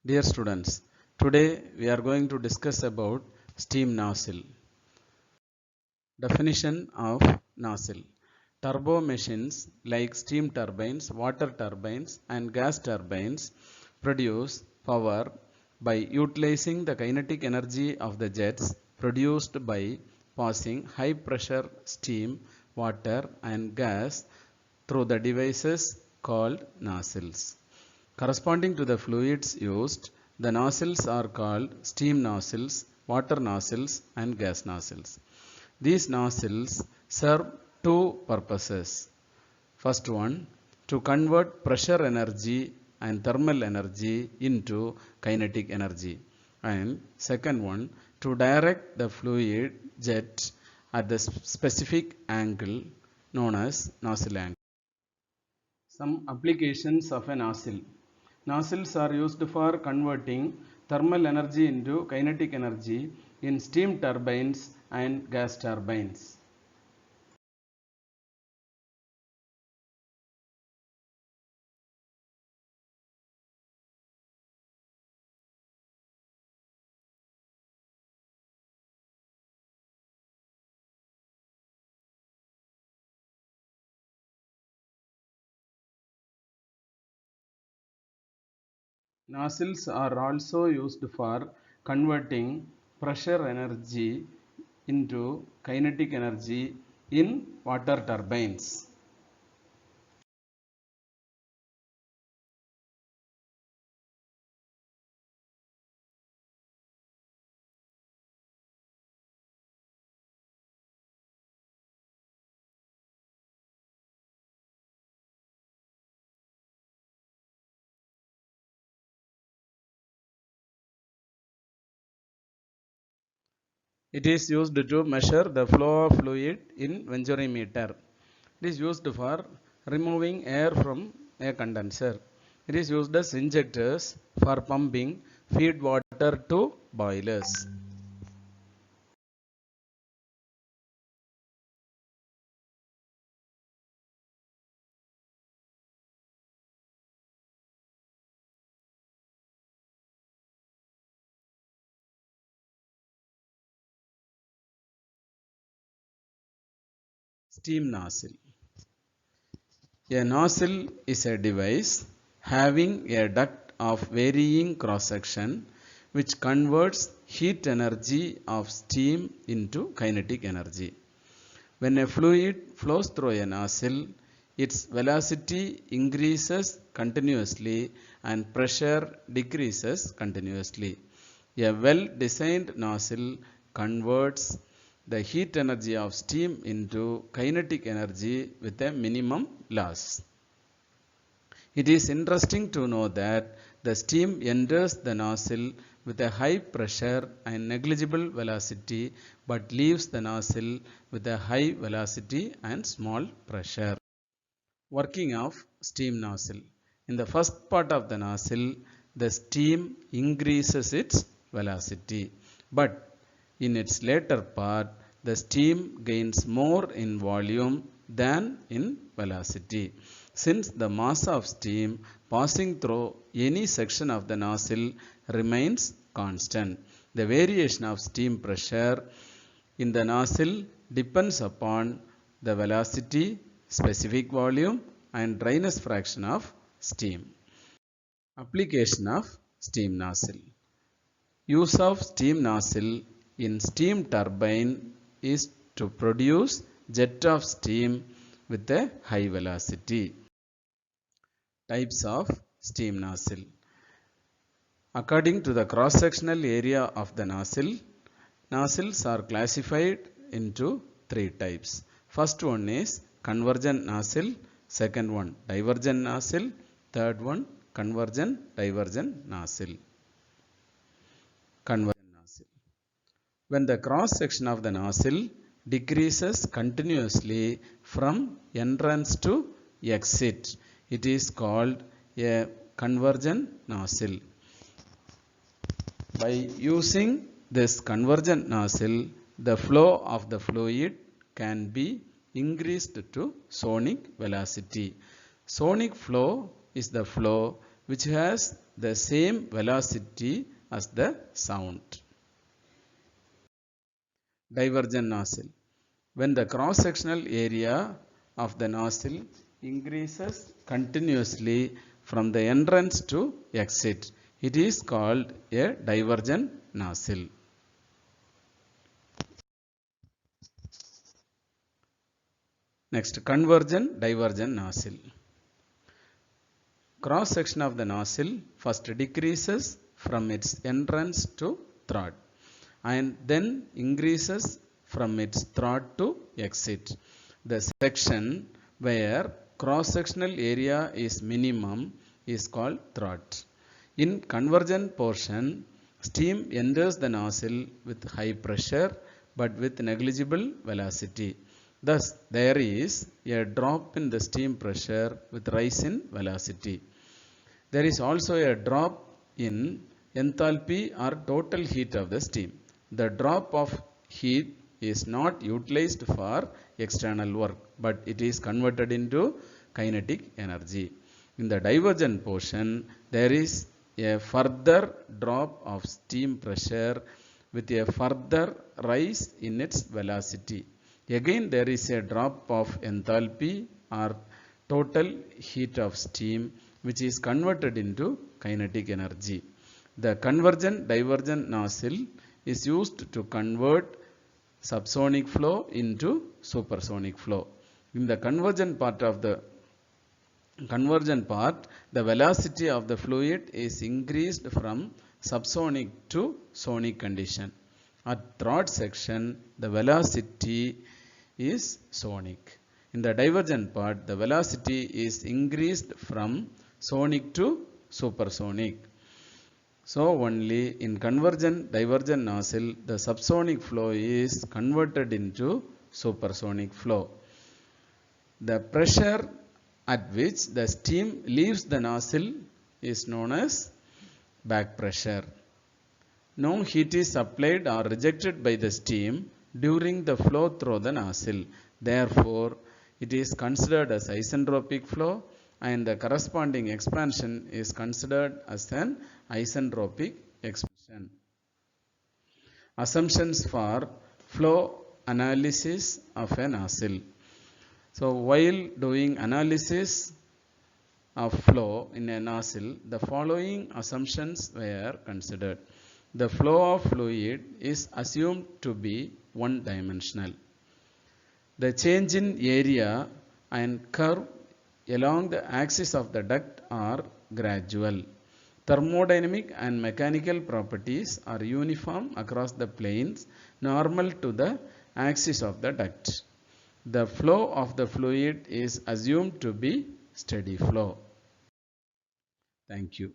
Dear students, today we are going to discuss about steam nozzle. Definition of nozzle. Turbo machines like steam turbines, water turbines and gas turbines produce power by utilizing the kinetic energy of the jets produced by passing high pressure steam, water and gas through the devices called nozzles. Corresponding to the fluids used, the nozzles are called steam nozzles, water nozzles and gas nozzles. These nozzles serve two purposes. First one, to convert pressure energy and thermal energy into kinetic energy. And second one, to direct the fluid jet at the specific angle known as nozzle angle. Some applications of a nozzle. Nozzles are used for converting thermal energy into kinetic energy in steam turbines and gas turbines. Nozzles are also used for converting pressure energy into kinetic energy in water turbines. It is used to measure the flow of fluid in venturimeter. It is used for removing air from a condenser. It is used as injectors for pumping feed water to boilers. Steam nozzle. A nozzle is a device having a duct of varying cross section which converts heat energy of steam into kinetic energy. When a fluid flows through a nozzle, its velocity increases continuously and pressure decreases continuously. A well-designed nozzle converts the heat energy of steam into kinetic energy with a minimum loss. It is interesting to know that the steam enters the nozzle with a high pressure and negligible velocity but leaves the nozzle with a high velocity and small pressure. Working of steam nozzle. In the first part of the nozzle, the steam increases its velocity, but in its later part, the steam gains more in volume than in velocity. Since the mass of steam passing through any section of the nozzle remains constant, the variation of steam pressure in the nozzle depends upon the velocity, specific volume and dryness fraction of steam. Application of steam nozzle. Use of steam nozzle in steam turbine is to produce jet of steam with a high velocity. Types of steam nozzle. According to the cross-sectional area of the nozzle, nozzles are classified into three types. First one is convergent nozzle, second one divergent nozzle, third one convergent divergent nozzle. Convergent nozzle. When the cross section of the nozzle decreases continuously from entrance to exit, it is called a convergent nozzle. By using this convergent nozzle, the flow of the fluid can be increased to sonic velocity. Sonic flow is the flow which has the same velocity as the sound. Divergent nozzle. When the cross-sectional area of the nozzle increases continuously from the entrance to exit, it is called a divergent nozzle. Next, convergent divergent nozzle. Cross section of the nozzle first decreases from its entrance to throat and then increases from its throat to exit. The section where cross-sectional area is minimum is called throat. In convergent portion, steam enters the nozzle with high pressure but with negligible velocity. Thus, there is a drop in the steam pressure with rise in velocity. There is also a drop in enthalpy or total heat of the steam. The drop of heat is not utilized for external work, but it is converted into kinetic energy. In the divergent portion, there is a further drop of steam pressure with a further rise in its velocity. Again, there is a drop of enthalpy or total heat of steam, which is converted into kinetic energy. The convergent divergent nozzle is used to convert subsonic flow into supersonic flow. In the convergent part, the velocity of the fluid is increased from subsonic to sonic condition. At throat section, the velocity is sonic. In the divergent part, the velocity is increased from sonic to supersonic. So only in convergent divergent nozzle, the subsonic flow is converted into supersonic flow. The pressure at which the steam leaves the nozzle is known as back pressure. No heat is supplied or rejected by the steam during the flow through the nozzle. Therefore, it is considered as isentropic flow and the corresponding expansion is considered as an isentropic expansion. Assumptions for flow analysis of a nozzle. So, while doing analysis of flow in a nozzle, the following assumptions were considered. The flow of fluid is assumed to be one-dimensional. The change in area and curve along the axis of the duct are gradual. Thermodynamic and mechanical properties are uniform across the planes normal to the axis of the duct. The flow of the fluid is assumed to be steady flow. Thank you.